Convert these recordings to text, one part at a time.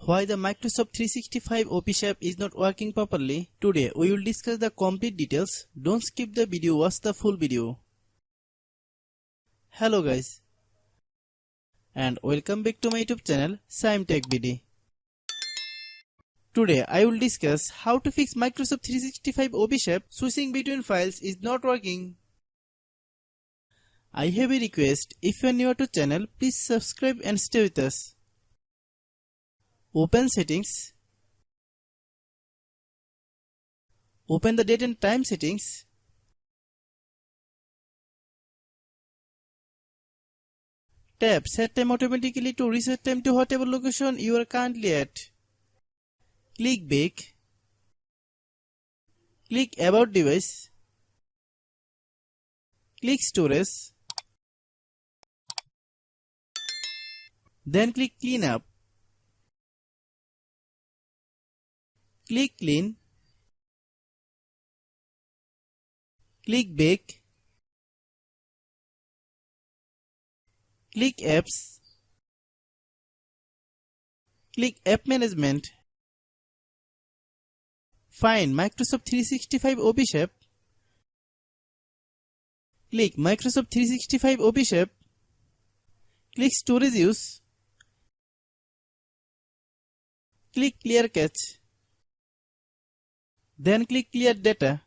Why the Microsoft 365 Office app is not working properly? Today we will discuss the complete details. Don't skip the video, watch the full video. Hello guys, and welcome back to my YouTube channel Shaem Tech BD. Today I will discuss how to fix Microsoft 365 Office app switching between files is not working. I have a request. If you are new to channel, please subscribe and stay with us. Open settings. Open the date and time settings. Tap set time automatically to reset time to whatever location you are currently at. Click back. Click about device. Click storage. Then click clean up. Click clean. Click back. Click apps. Click app management. Find Microsoft 365 Office app. Click Microsoft 365 Office app. Click storage use. Click clear cache. Then click clear data.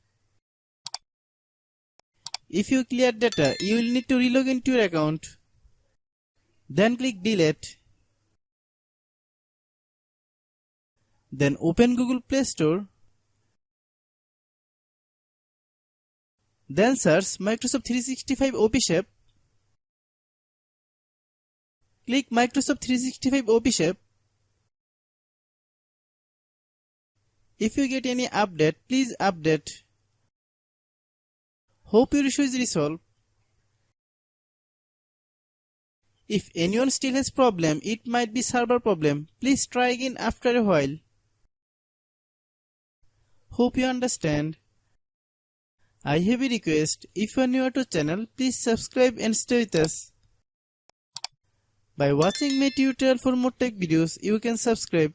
If you clear data, you will need to relog into your account. Then click delete. Then open Google Play Store. Then search Microsoft 365 Office app. Click Microsoft 365 Office app. If you get any update, please update. Hope your issue is resolved. If anyone still has problem, it might be server problem. Please try again after a while. Hope you understand. I have a request. If you are new to channel, please subscribe and stay with us. By watching my tutorial for more tech videos, you can subscribe.